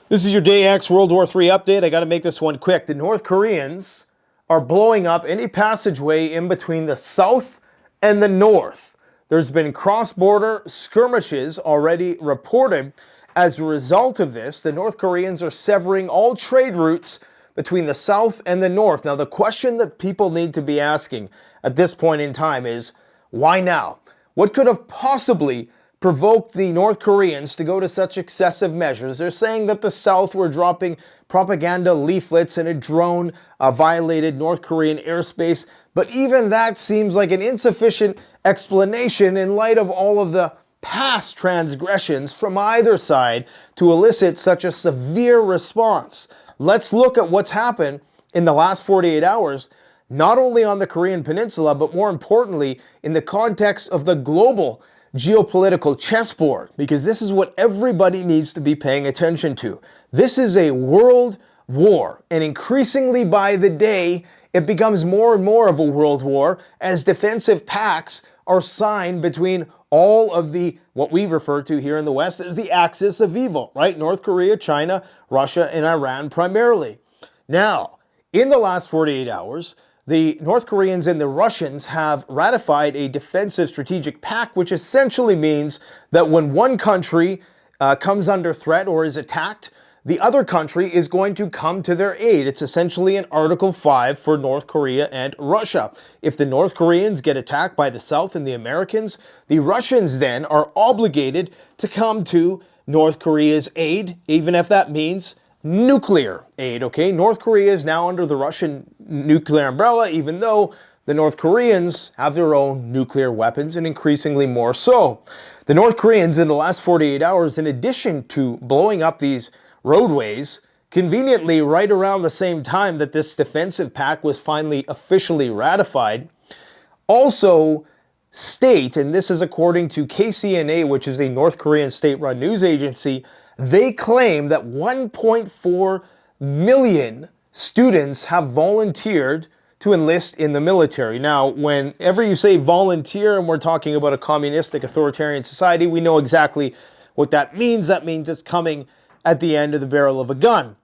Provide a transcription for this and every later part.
This is your Day X World War III update. I got to make this one quick. The North Koreans are blowing up any passageway in between the south and the north. There's been cross-border skirmishes already reported. As a result of this, the North Koreans are severing all trade routes between the south and the north. Now, the question that people need to be asking at this point in time is, why now? What could have possibly provoked the North Koreans to go to such excessive measures? They're saying that the South were dropping propaganda leaflets and a drone violated North Korean airspace, but even that seems like an insufficient explanation in light of all of the past transgressions from either side to elicit such a severe response. Let's look at what's happened in the last 48 hours, not only on the Korean Peninsula, but more importantly, in the context of the global geopolitical chessboard, because this is what everybody needs to be paying attention to. This is a world war, and increasingly by the day, it becomes more and more of a world war as defensive pacts are signed between all of the, what we refer to here in the West as the axis of evil, right? North Korea, China, Russia, and Iran primarily. Now, in the last 48 hours, the North Koreans and the Russians have ratified a defensive strategic pact, which essentially means that when one country comes under threat or is attacked, the other country is going to come to their aid. It's essentially an Article 5 for North Korea and Russia. If the North Koreans get attacked by the South and the Americans, the Russians then are obligated to come to North Korea's aid, even if that means nuclear aid, okay? North Korea is now under the Russian nuclear umbrella, even though the North Koreans have their own nuclear weapons, and increasingly more so. The North Koreans in the last 48 hours, in addition to blowing up these roadways, conveniently right around the same time that this defensive pact was finally officially ratified, also state, and this is according to KCNA, which is a North Korean state-run news agency, they claim that 1.4 million students have volunteered to enlist in the military. Now, whenever you say volunteer and we're talking about a communistic authoritarian society, we know exactly what that means. That means it's coming at the end of the barrel of a gun.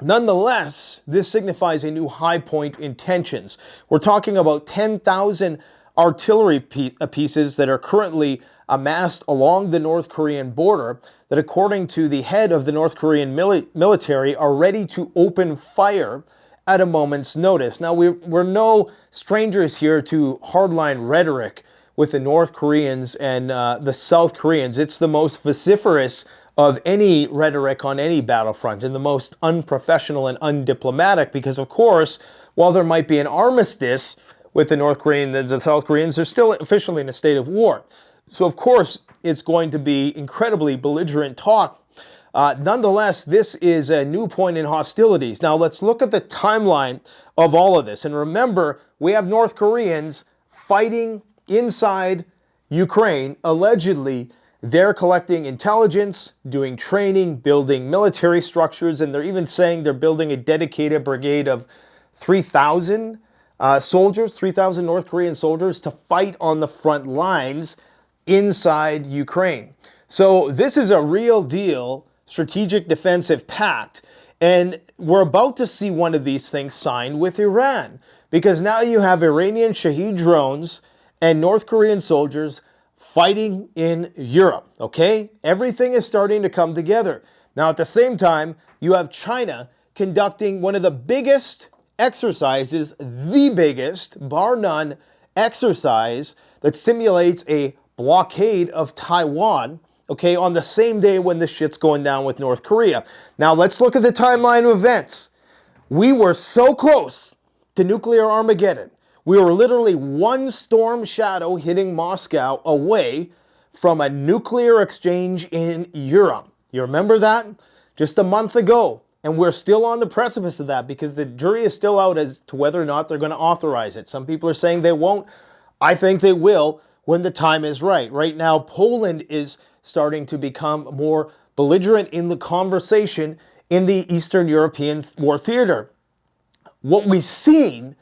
Nonetheless, this signifies a new high point in tensions. We're talking about 10,000 artillery pieces that are currently amassed along the North Korean border that, according to the head of the North Korean military, are ready to open fire at a moment's notice. Now, we're no strangers here to hardline rhetoric with the North Koreans and the South Koreans. It's the most vociferous of any rhetoric on any battlefront and the most unprofessional and undiplomatic because, of course, while there might be an armistice with the North Koreans and the South Koreans, they're still officially in a state of war. So, of course, it's going to be incredibly belligerent talk. Nonetheless, this is a new point in hostilities. Now, let's look at the timeline of all of this. And remember, we have North Koreans fighting inside Ukraine. Allegedly, they're collecting intelligence, doing training, building military structures, and they're even saying they're building a dedicated brigade of 3,000 soldiers, 3,000 North Korean soldiers to fight on the front lines inside Ukraine. So this is a real deal strategic defensive pact, and we're about to see one of these things signed with Iran, because now you have Iranian Shahed drones and North Korean soldiers fighting in Europe, okay? Everything is starting to come together. Now, at the same time, you have China conducting one of the biggest exercises, the biggest, bar none, exercise that simulates a blockade of Taiwan, okay, on the same day when this shit's going down with North Korea. Now, let's look at the timeline of events. We were so close to nuclear Armageddon. We were literally one storm shadow hitting Moscow away from a nuclear exchange in Europe. You remember that? Just a month ago. And we're still on the precipice of that because the jury is still out as to whether or not they're going to authorize it. Some people are saying they won't. I think they will when the time is right. Right now, Poland is starting to become more belligerent in the conversation in the Eastern European war theater. What we've seen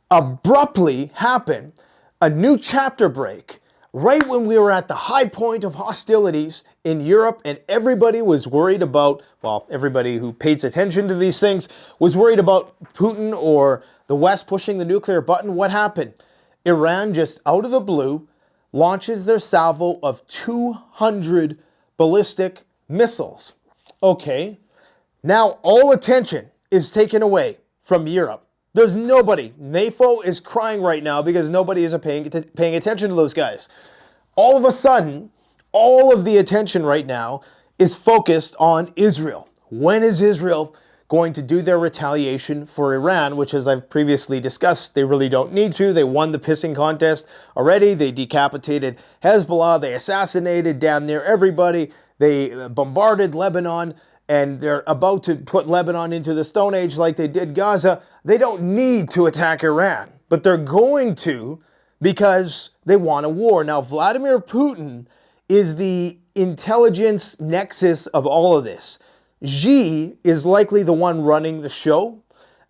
abruptly happen, a new chapter break, right when we were at the high point of hostilities in Europe, and everybody was worried about, well, everybody who pays attention to these things was worried about Putin or the West pushing the nuclear button. What happened? Iran, just out of the blue, launches their salvo of 200 ballistic missiles. Okay, now all attention is taken away from Europe. There's nobody. NATO is crying right now because nobody is paying attention to those guys. All of a sudden, all of the attention right now is focused on Israel. When is Israel going to do their retaliation for Iran, which, as I've previously discussed, they really don't need to. They won the pissing contest already. They decapitated Hezbollah. They assassinated damn near everybody. They bombarded Lebanon, and they're about to put Lebanon into the Stone Age like they did Gaza. They don't need to attack Iran, but they're going to because they want a war. Now, Vladimir Putin is the intelligence nexus of all of this. Xi is likely the one running the show.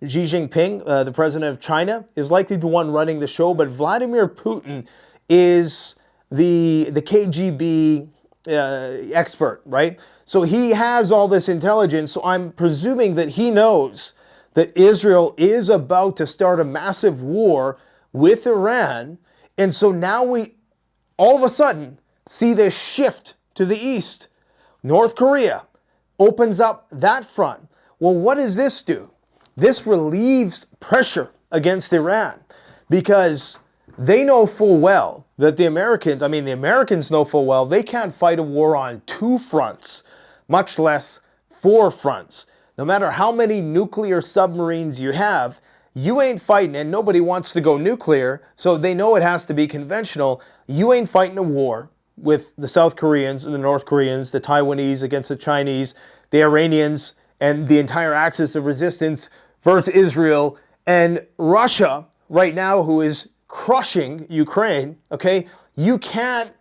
Xi Jinping, the president of China, is likely the one running the show, but Vladimir Putin is the KGB expert, right? So he has all this intelligence, so I'm presuming that he knows that Israel is about to start a massive war with Iran, and so now we all of a sudden see this shift to the east. North Korea opens up that front. Well, what does this do? This relieves pressure against Iran because they know full well that the Americans know full well they can't fight a war on two fronts, much less four fronts. No matter how many nuclear submarines you have, you ain't fighting, and nobody wants to go nuclear, so they know it has to be conventional. You ain't fighting a war with the South Koreans and the North Koreans, the Taiwanese against the Chinese, the Iranians, and the entire axis of resistance versus Israel and Russia right now, who is crushing Ukraine. Okay, you can't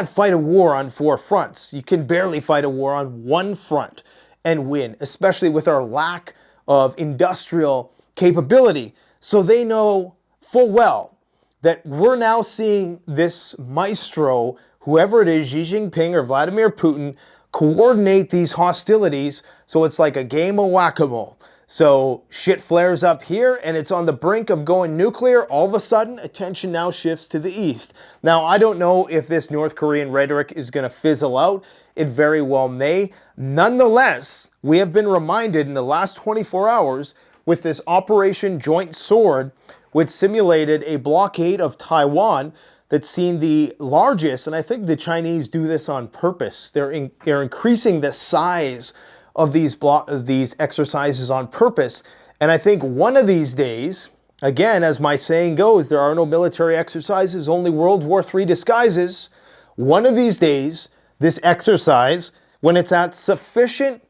fight a war on four fronts. You can barely fight a war on one front and win, especially with our lack of industrial capability. So they know full well that we're now seeing this maestro, whoever it is, Xi Jinping or Vladimir Putin, coordinate these hostilities. So it's like a game of whack-a-mole. So shit flares up here and it's on the brink of going nuclear. All of a sudden, attention now shifts to the east. Now, I don't know if this North Korean rhetoric is going to fizzle out. It very well may. Nonetheless, we have been reminded in the last 24 hours with this Operation Joint Sword, which simulated a blockade of Taiwan that's seen the largest, and I think the Chinese do this on purpose. They're increasing the size of these exercises on purpose. And I think one of these days, again, as my saying goes, there are no military exercises, only World War III disguises. One of these days, this exercise, when it's at sufficient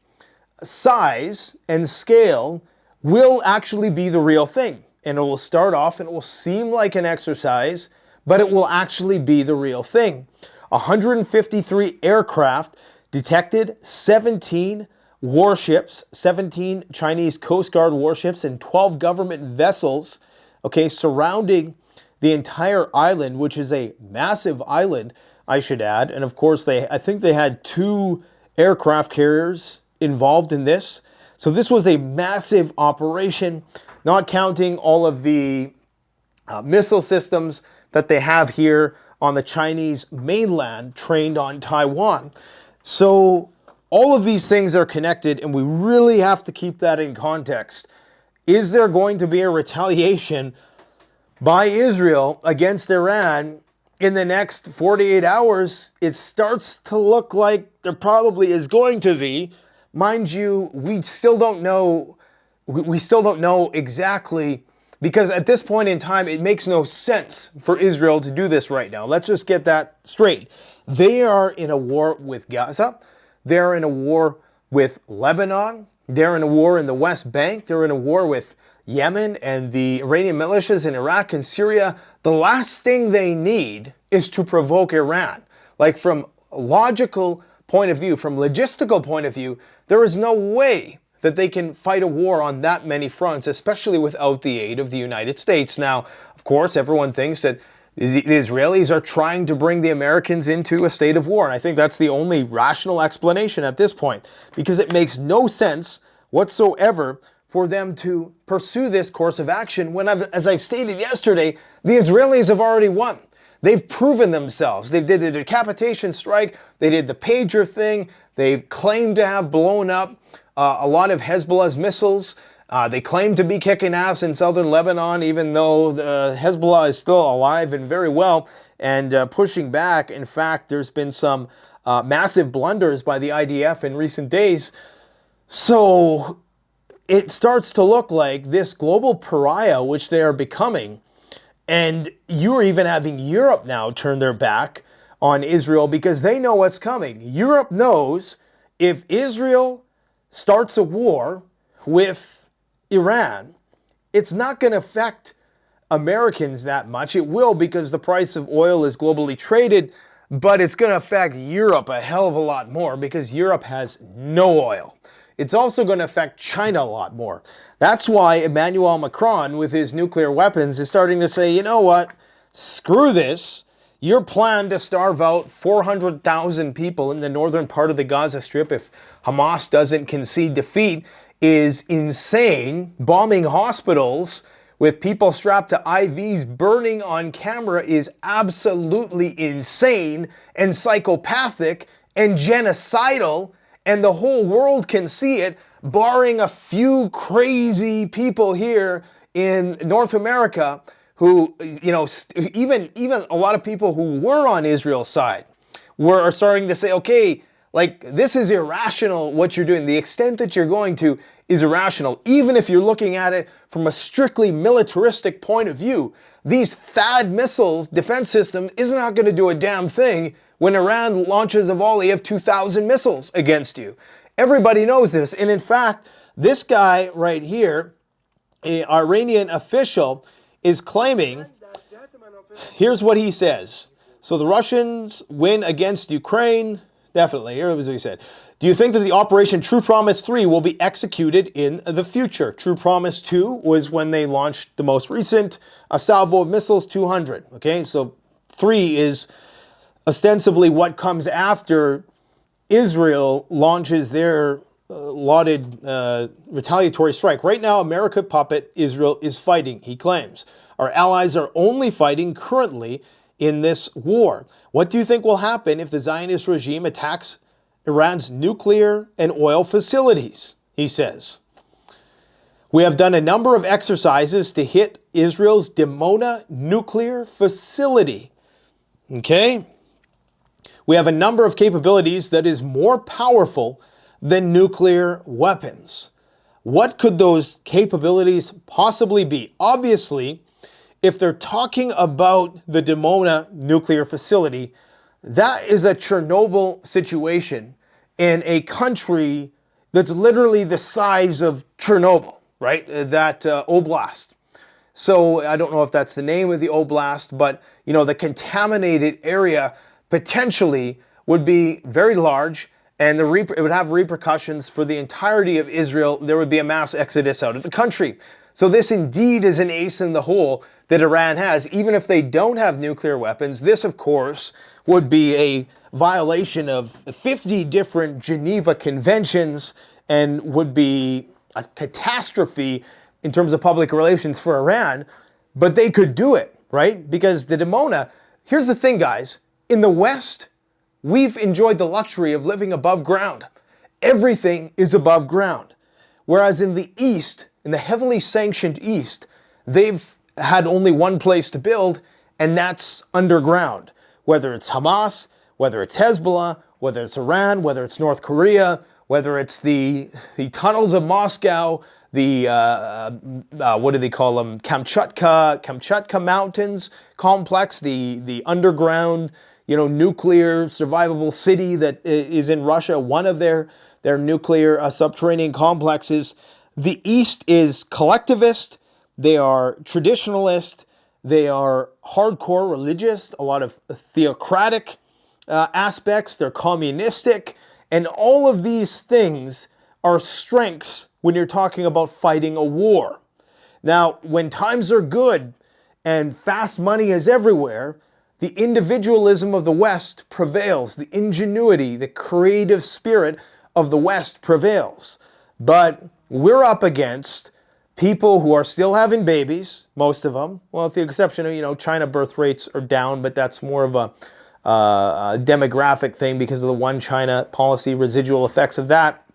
size and scale, will actually be the real thing. And it will start off and it will seem like an exercise, but it will actually be the real thing. 153 aircraft detected, 17 warships, 17 Chinese Coast Guard warships, and 12 government vessels, okay, surrounding the entire island, which is a massive island, I should add. And of course, I think they had 2 aircraft carriers involved in this. So this was a massive operation, not counting all of the missile systems that they have here on the Chinese mainland trained on Taiwan. So all of these things are connected, and we really have to keep that in context. Is there going to be a retaliation by Israel against Iran in the next 48 hours? It starts to look like there probably is going to be. Mind you, we still don't know. We still don't know exactly, because at this point in time, it makes no sense for Israel to do this right now. Let's just get that straight. They are in a war with Gaza. They're in a war with Lebanon. They're in a war in the West Bank. They're in a war with Yemen and the Iranian militias in Iraq and Syria. The last thing they need is to provoke Iran. Like, from a logical point of view, from logistical point of view, there is no way that they can fight a war on that many fronts, especially without the aid of the United States. Now, of course, everyone thinks that The Israelis are trying to bring the Americans into a state of war. And I think that's the only rational explanation at this point, because it makes no sense whatsoever for them to pursue this course of action when, as I've stated yesterday, the Israelis have already won. They've proven themselves. They did the decapitation strike. They did the pager thing. They claimed to have blown up a lot of Hezbollah's missiles. They claim to be kicking ass in southern Lebanon, even though Hezbollah is still alive and very well and pushing back. In fact, there's been some massive blunders by the IDF in recent days. So it starts to look like this global pariah, which they are becoming, and you're even having Europe now turn their back on Israel because they know what's coming. Europe knows if Israel starts a war with Iran, it's not going to affect Americans that much. It will, because the price of oil is globally traded, but it's going to affect Europe a hell of a lot more because Europe has no oil. It's also going to affect China a lot more. That's why Emmanuel Macron, with his nuclear weapons, is starting to say, you know what, screw this. Your plan to starve out 400,000 people in the northern part of the Gaza Strip if Hamas doesn't concede defeat is insane. Bombing hospitals with people strapped to IVs burning on camera is absolutely insane and psychopathic and genocidal, and the whole world can see it, barring a few crazy people here in North America who, you know, even a lot of people who were on Israel's side are starting to say, okay, like, this is irrational what you're doing. The extent that you're going to is irrational. Even if you're looking at it from a strictly militaristic point of view, these THAAD missiles defense system is not going to do a damn thing when Iran launches a volley of 2,000 missiles against you. Everybody knows this. And in fact, this guy right here, an Iranian official, is claiming, here's what he says. So the Russians win against Ukraine. Definitely. Here was what he said. Do you think that the Operation True Promise 3 will be executed in the future? True Promise 2 was when they launched the most recent salvo of missiles, 200. Okay, so 3 is ostensibly what comes after Israel launches their lauded retaliatory strike. Right now, America puppet Israel is fighting, he claims. Our allies are only fighting currently in this war. What do you think will happen if the Zionist regime attacks Iran's nuclear and oil facilities? He says. We have done a number of exercises to hit Israel's Dimona nuclear facility. Okay? We have a number of capabilities that is more powerful than nuclear weapons. What could those capabilities possibly be? Obviously, if they're talking about the Dimona nuclear facility, that is a Chernobyl situation in a country that's literally the size of Chernobyl, right? That oblast. So I don't know if that's the name of the oblast, but you know, the contaminated area potentially would be very large, and it would have repercussions for the entirety of Israel. There would be a mass exodus out of the country. So this indeed is an ace in the hole that Iran has. Even if they don't have nuclear weapons, this, of course, would be a violation of 50 different Geneva Conventions and would be a catastrophe in terms of public relations for Iran. But they could do it, right? Because the Dimona, here's the thing, guys. In the West, we've enjoyed the luxury of living above ground. Everything is above ground. Whereas in the East, in the heavily sanctioned East, they've had only one place to build, and that's underground. Whether it's Hamas, whether it's Hezbollah, whether it's Iran, whether it's North Korea, whether it's the tunnels of Moscow, the, what do they call them, Kamchatka Mountains complex, the underground, you know, nuclear survivable city that is in Russia, one of their nuclear subterranean complexes. The East is collectivist, they are traditionalist, they are hardcore religious, a lot of theocratic aspects, they're communistic, and all of these things are strengths when you're talking about fighting a war. Now, when times are good, and fast money is everywhere, the individualism of the West prevails. The ingenuity, the creative spirit of the West prevails. But we're up against people who are still having babies, most of them. Well, with the exception of, China birth rates are down, but that's more of a demographic thing because of the one China policy, residual effects of that.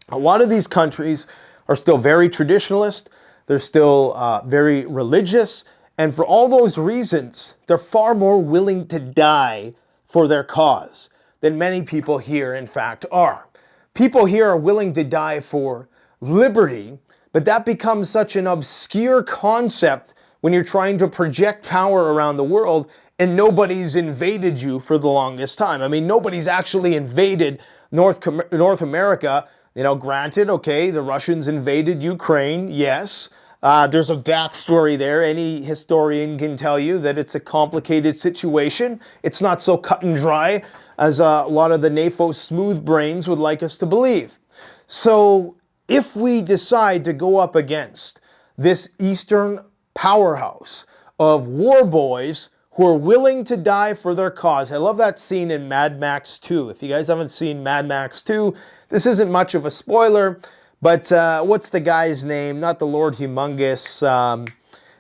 A lot of these countries are still very traditionalist. They're still very religious. And for all those reasons, they're far more willing to die for their cause than many people here, in fact, are. People here are willing to die for liberty, but that becomes such an obscure concept when you're trying to project power around the world and nobody's invaded you for the longest time. I mean, nobody's actually invaded North America. Granted, okay, the Russians invaded Ukraine, yes. There's a backstory there. Any historian can tell you that it's a complicated situation. It's not so cut and dry as a lot of the NAFO smooth brains would like us to believe. So if we decide to go up against this Eastern powerhouse of war boys who are willing to die for their cause. I love that scene in Mad Max 2. If you guys haven't seen Mad Max 2, this isn't much of a spoiler, but what's the guy's name? Not the Lord Humongous,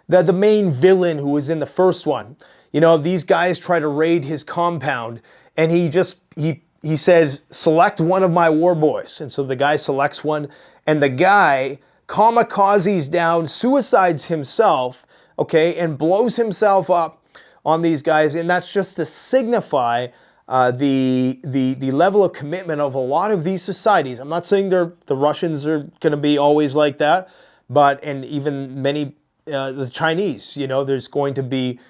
the main villain who was in the first one. These guys try to raid his compound, and he says, select one of my war boys. And so the guy selects one, and the guy kamikazes down, suicides himself, okay, and blows himself up on these guys, and that's just to signify the level of commitment of a lot of these societies. I'm not saying the Russians are going to be always like that, and even many the Chinese. There's going to be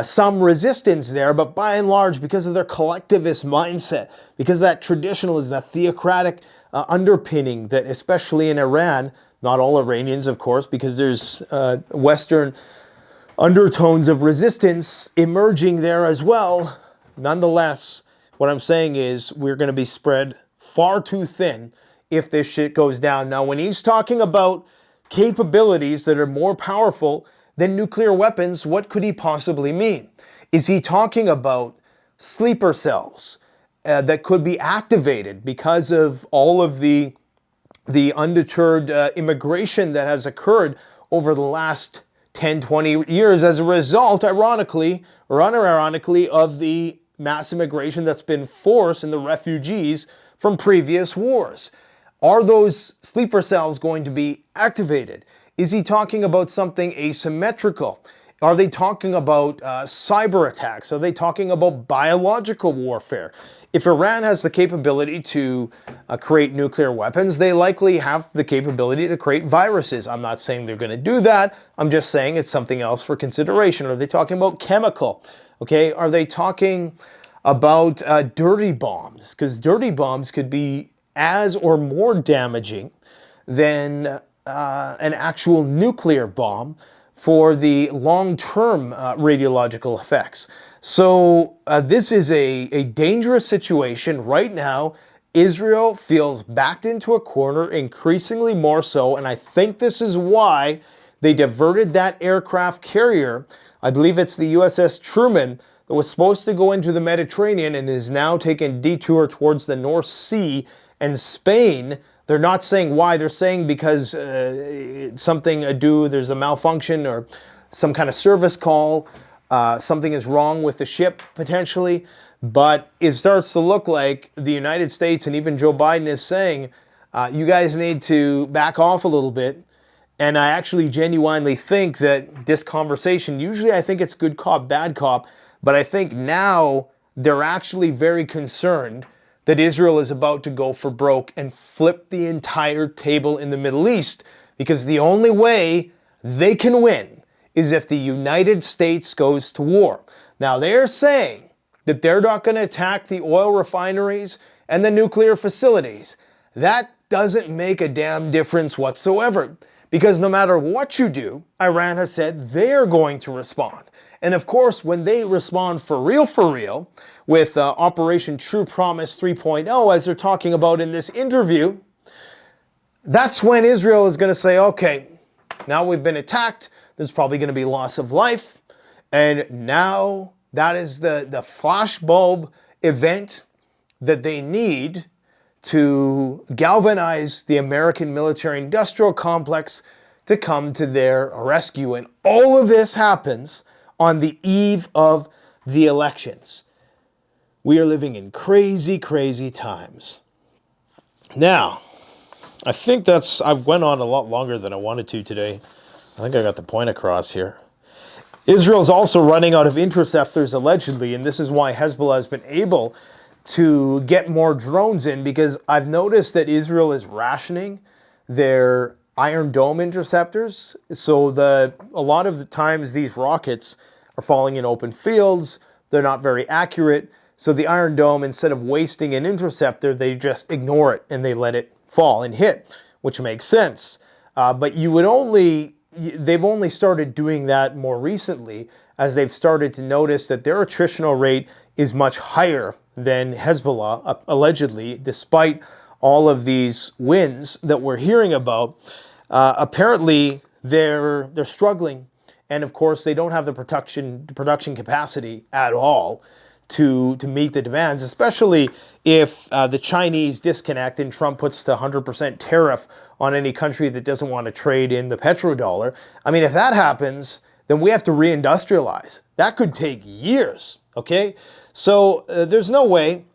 some resistance there, but by and large, because of their collectivist mindset, because of that traditionalism, that theocratic underpinning that, especially in Iran, not all Iranians, of course, because there's Western undertones of resistance emerging there as well. Nonetheless, what I'm saying is we're going to be spread far too thin if this shit goes down. Now, when he's talking about capabilities that are more powerful than nuclear weapons, what could he possibly mean? Is he talking about sleeper cells that could be activated because of all of the undeterred immigration that has occurred over the last 10, 20 years as a result, ironically or unironically, of the mass immigration that's been forced and the refugees from previous wars? Are those sleeper cells going to be activated? Is he talking about something asymmetrical? Are they talking about cyber attacks? Are they talking about biological warfare? If Iran has the capability to create nuclear weapons, they likely have the capability to create viruses. I'm not saying they're going to do that. I'm just saying it's something else for consideration. Are they talking about chemical? Okay, are they talking about dirty bombs? Because dirty bombs could be as or more damaging than an actual nuclear bomb for the long-term radiological effects. So this is a dangerous situation right now. Israel feels backed into a corner, increasingly more so, and I think this is why they diverted that aircraft carrier. I believe it's the USS Truman that was supposed to go into the Mediterranean and is now taking a detour towards the North Sea and Spain. They're not saying why. They're saying because something there's a malfunction or some kind of service call. Something is wrong with the ship, potentially. But it starts to look like the United States and even Joe Biden is saying, you guys need to back off a little bit. And I actually genuinely think that this conversation, usually I think it's good cop, bad cop, but I think now they're actually very concerned that Israel is about to go for broke and flip the entire table in the Middle East, because the only way they can win is if the United States goes to war. Now, they're saying that they're not going to attack the oil refineries and the nuclear facilities. That doesn't make a damn difference whatsoever, because no matter what you do, Iran has said they're going to respond. And of course, when they respond for real, with Operation True Promise 3.0, as they're talking about in this interview, that's when Israel is going to say, okay, now we've been attacked, there's probably going to be loss of life, And now that is the flashbulb event that they need to galvanize the American military-industrial complex to come to their rescue. And all of this happens on the eve of the elections. We are living in crazy, crazy times. Now, I think I went on a lot longer than I wanted to today. I think I got the point across here. Israel's also running out of interceptors, allegedly, and this is why Hezbollah has been able to get more drones in, because I've noticed that Israel is rationing their Iron Dome interceptors. So a lot of the times these rockets are falling in open fields. They're not very accurate. So the Iron Dome, instead of wasting an interceptor, they just ignore it and they let it fall and hit, which makes sense. But they've only started doing that more recently, as they've started to notice that their attritional rate is much higher than Hezbollah, allegedly, despite all of these wins that we're hearing about. Apparently, they're struggling, and of course, they don't have the production capacity at all to meet the demands, especially if the Chinese disconnect and Trump puts the 100% tariff on any country that doesn't want to trade in the petrodollar. I mean, if that happens, then we have to reindustrialize. That could take years, okay? So there's no way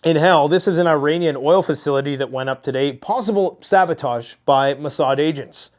in hell. This is an Iranian oil facility that went up today. Possible sabotage by Mossad agents.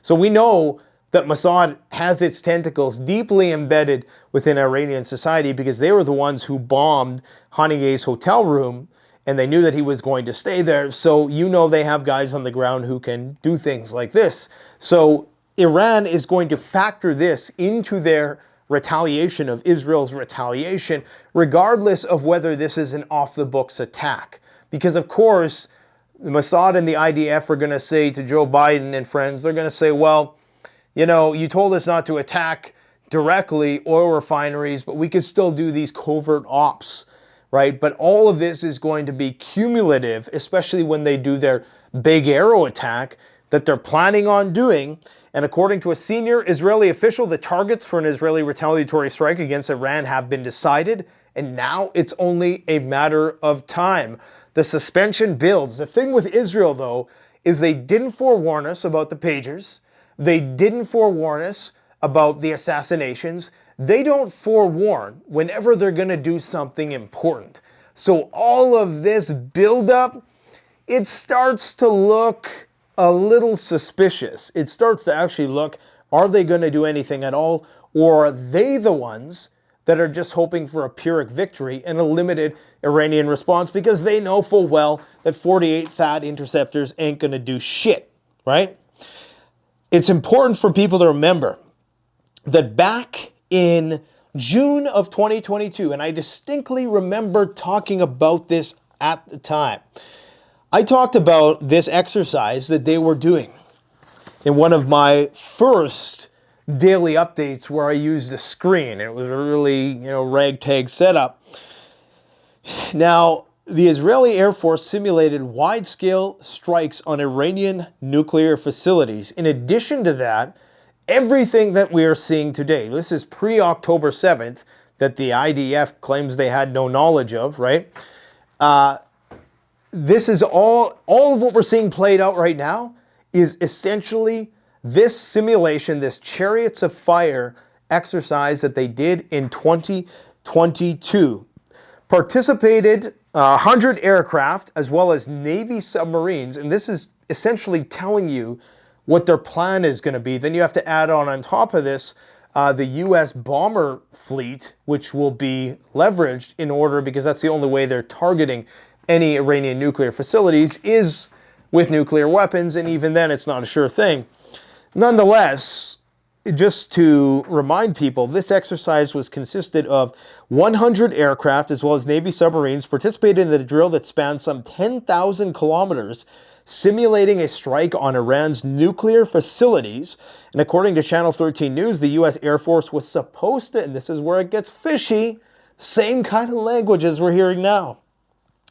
So we know that Mossad has its tentacles deeply embedded within Iranian society, because they were the ones who bombed Haniyeh's hotel room, and they knew that he was going to stay there. So you know they have guys on the ground who can do things like this. So Iran is going to factor this into their retaliation of Israel's retaliation, regardless of whether this is an off-the-books attack. Because, of course, the Mossad and the IDF are going to say to Joe Biden and friends, they're going to say, well, you know, you told us not to attack directly oil refineries, but we could still do these covert ops, right? But all of this is going to be cumulative, especially when they do their big arrow attack that they're planning on doing. And according to a senior Israeli official, the targets for an Israeli retaliatory strike against Iran have been decided, and now it's only a matter of time. The suspension builds. The thing with Israel, though, is they didn't forewarn us about the pagers. They didn't forewarn us about the assassinations. They don't forewarn whenever they're going to do something important. So all of this buildup, it starts to look a little suspicious. It starts to actually look, are they going to do anything at all? Or are they the ones that are just hoping for a Pyrrhic victory and a limited Iranian response, because they know full well that 48 THAAD interceptors ain't going to do shit, right? It's important for people to remember that back in June of 2022, and I distinctly remember talking about this at the time, I talked about this exercise that they were doing in one of my first daily updates where I used a screen. It was a really, ragtag setup. Now, the Israeli Air Force simulated wide-scale strikes on Iranian nuclear facilities. In addition to that, everything that we are seeing today, this is pre-October 7th, that the IDF claims they had no knowledge of, right? This is all of what we're seeing played out right now is essentially this simulation, this Chariots of Fire exercise that they did in 2022. Participated 100 aircraft as well as Navy submarines, and this is essentially telling you what their plan is going to be. Then you have to add on top of this the U.S. bomber fleet, which will be leveraged in order, because that's the only way they're targeting any Iranian nuclear facilities is with nuclear weapons, and even then it's not a sure thing. Nonetheless, just to remind people, this exercise was consisted of 100 aircraft as well as Navy submarines participated in the drill that spanned some 10,000 kilometers, simulating a strike on Iran's nuclear facilities. And according to Channel 13 News, the U.S. Air Force was supposed to, and this is where it gets fishy, same kind of language as we're hearing now.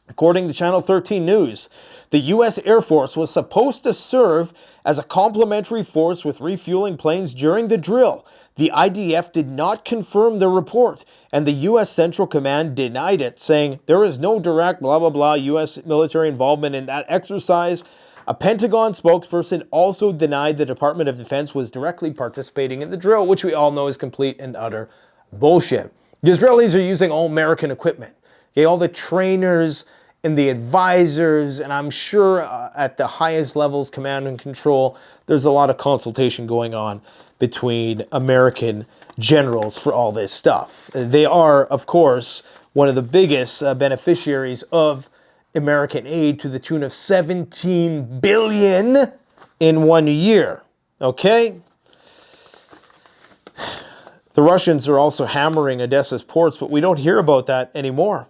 According to Channel 13 News, the U.S. Air Force was supposed to serve as a complementary force with refueling planes during the drill. The IDF did not confirm the report, and the U.S. Central Command denied it, saying there is no direct blah, blah, blah U.S. military involvement in that exercise. A Pentagon spokesperson also denied the Department of Defense was directly participating in the drill, which we all know is complete and utter bullshit. The Israelis are using all American equipment. Okay, all the trainers and the advisors, and I'm sure at the highest levels, command and control, there's a lot of consultation going on between American generals for all this stuff. They are, of course, one of the biggest beneficiaries of American aid to the tune of $17 billion in 1 year. Okay? The Russians are also hammering Odessa's ports, but we don't hear about that anymore.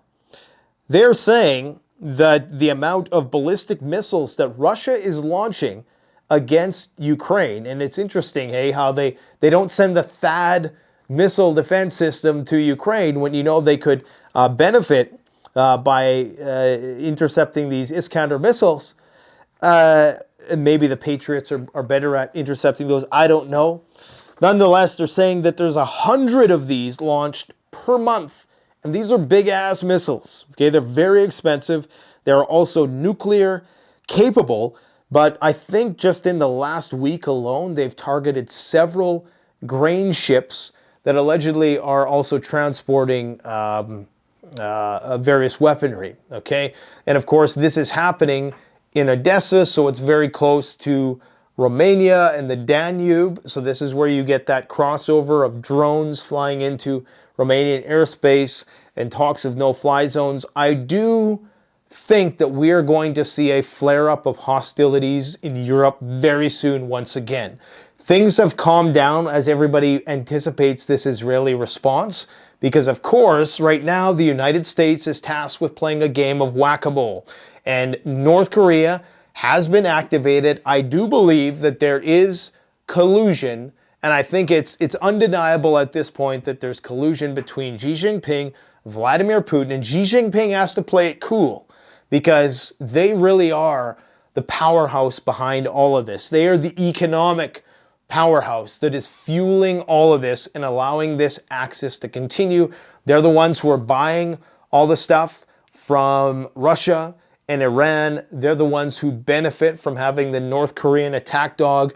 They're saying that the amount of ballistic missiles that Russia is launching against Ukraine, and it's interesting, hey, how they don't send the THAAD missile defense system to Ukraine when you know they could benefit by intercepting these Iskander missiles. And maybe the Patriots are better at intercepting those, I don't know. Nonetheless, they're saying that there's 100 of these launched per month. And these are big-ass missiles. Okay, they're very expensive. They're also nuclear capable. But I think just in the last week alone, they've targeted several grain ships that allegedly are also transporting various weaponry. Okay, and of course, this is happening in Odessa, so it's very close to Romania and the Danube. So this is where you get that crossover of drones flying into Romanian airspace and talks of no-fly zones. I do think that we are going to see a flare-up of hostilities in Europe very soon once again. Things have calmed down as everybody anticipates this Israeli response because, of course, right now the United States is tasked with playing a game of whack-a-mole. And North Korea has been activated. I do believe that there is collusion, and I think it's undeniable at this point that there's collusion between Xi Jinping, Vladimir Putin, and Xi Jinping has to play it cool because they really are the powerhouse behind all of this. They are the economic powerhouse that is fueling all of this and allowing this axis to continue. They're the ones who are buying all the stuff from Russia and Iran. They're the ones who benefit from having the North Korean attack dog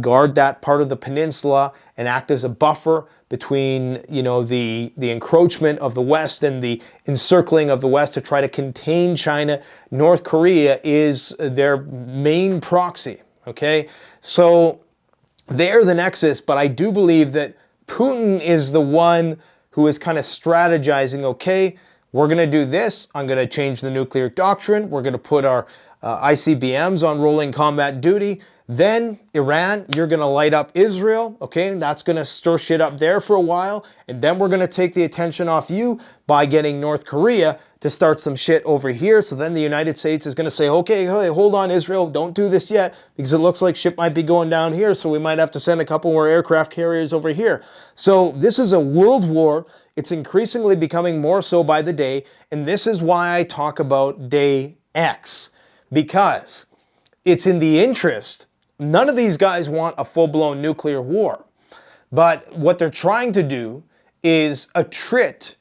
guard that part of the peninsula and act as a buffer between, you know, the encroachment of the West and the encircling of the West to try to contain China. North Korea is their main proxy, okay? So they're the nexus, but I do believe that Putin is the one who is kind of strategizing, okay, we're going to do this. I'm going to change the nuclear doctrine. We're going to put our ICBMs on rolling combat duty. Then Iran, you're going to light up Israel, okay? And that's going to stir shit up there for a while. And then we're going to take the attention off you by getting North Korea to start some shit over here. So then the United States is going to say, okay, hold on, Israel, don't do this yet because it looks like shit might be going down here. So we might have to send a couple more aircraft carriers over here. So this is a world war. It's increasingly becoming more so by the day. And this is why I talk about day X, because it's in the interest. None of these guys want a full-blown nuclear war. But what they're trying to do is attrit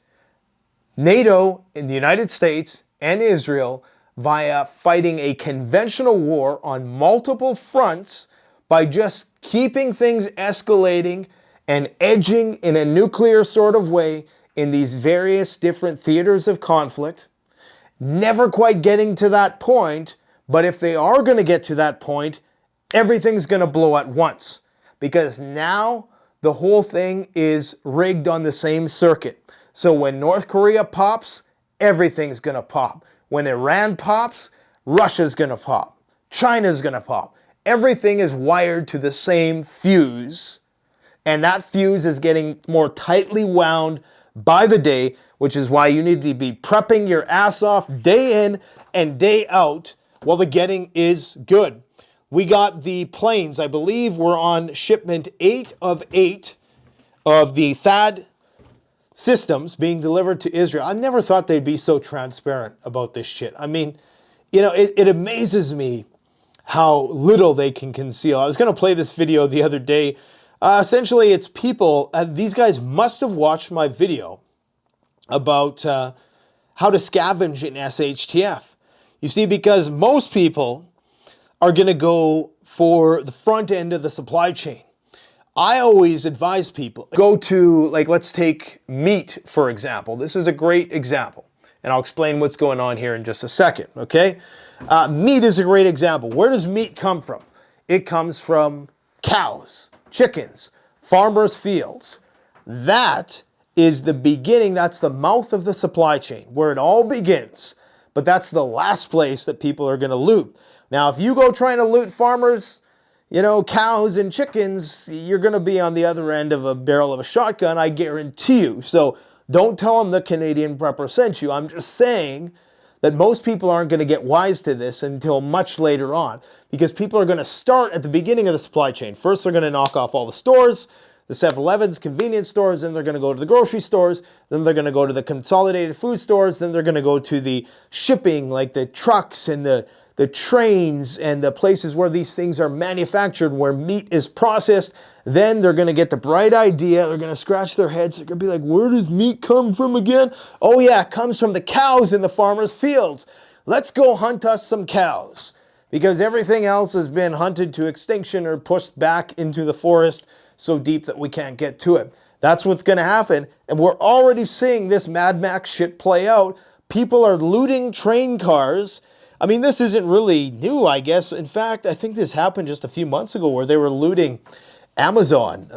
NATO in the United States and Israel via fighting a conventional war on multiple fronts by just keeping things escalating and edging in a nuclear sort of way in these various different theaters of conflict, never quite getting to that point. But if they are going to get to that point, everything's going to blow at once because now the whole thing is rigged on the same circuit. So when North Korea pops, everything's going to pop. When Iran pops, Russia's going to pop. China's going to pop. Everything is wired to the same fuse, and that fuse is getting more tightly wound by the day, which is why you need to be prepping your ass off day in and day out while the getting is good. We got the planes. I believe we're on shipment 8 of 8 of the THAAD systems being delivered to Israel. I never thought they'd be so transparent about this shit. I mean, you know, it amazes me how little they can conceal. I was going to play this video the other day Essentially, it's people, these guys must have watched my video about how to scavenge in SHTF. You see, because most people are going to go for the front end of the supply chain. I always advise people, go to, like, let's take meat, for example. This is a great example, and I'll explain what's going on here in just a second, okay? Meat is a great example. Where does meat come from? It comes from cows, chickens, farmers' fields. That is the beginning, that's the mouth of the supply chain, where it all begins. But that's the last place that people are going to loot. Now, if you go trying to loot farmers, you know, cows and chickens, you're going to be on the other end of a barrel of a shotgun, I guarantee you. So don't tell them the Canadian Prepper sent you. I'm just saying that most people aren't going to get wise to this until much later on, because people are going to start at the beginning of the supply chain. First, they're going to knock off all the stores, the 7-Elevens, convenience stores, then they're going to go to the grocery stores, then they're going to go to the consolidated food stores, then they're going to go to the shipping, like the trucks and the trains and the places where these things are manufactured, where meat is processed. Then they're going to get the bright idea. They're going to scratch their heads. They're going to be like, where does meat come from again? Oh yeah, it comes from the cows in the farmers' fields. Let's go hunt us some cows, because everything else has been hunted to extinction or pushed back into the forest so deep that we can't get to it. That's what's going to happen. And we're already seeing this Mad Max shit play out. People are looting train cars. I mean, this isn't really new, I guess. In fact, I think this happened just a few months ago, where they were looting Amazon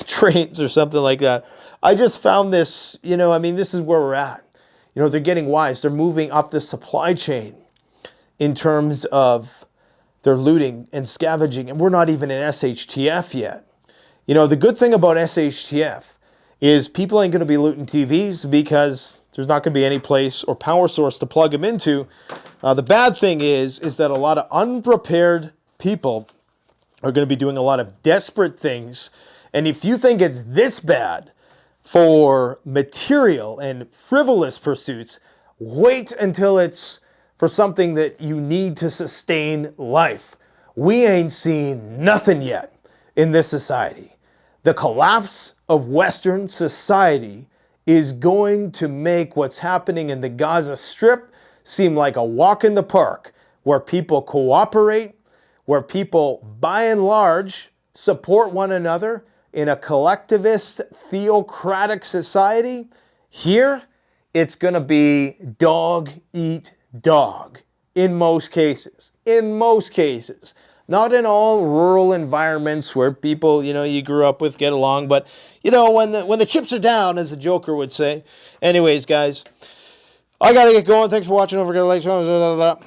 trains or something like that. I just found this, you know, I mean, this is where we're at. You know, they're getting wise. They're moving up the supply chain in terms of their looting and scavenging. And we're not even in SHTF yet. You know, the good thing about SHTF is people ain't going to be looting TVs, because there's not going to be any place or power source to plug them into. The bad thing is that a lot of unprepared people are going to be doing a lot of desperate things. And if you think it's this bad for material and frivolous pursuits, wait until it's for something that you need to sustain life. We ain't seen nothing yet in this society. The collapse of Western society is going to make what's happening in the Gaza Strip seem like a walk in the park, where people cooperate, where people, by and large, support one another in a collectivist, theocratic society. Here, it's going to be dog eat dog in most cases. In most cases. Not in all rural environments where people, you know, you grew up with get along, but, you know, when the chips are down, as the Joker would say. Anyways, guys, I got to get going. Thanks for watching. Don't forget to like,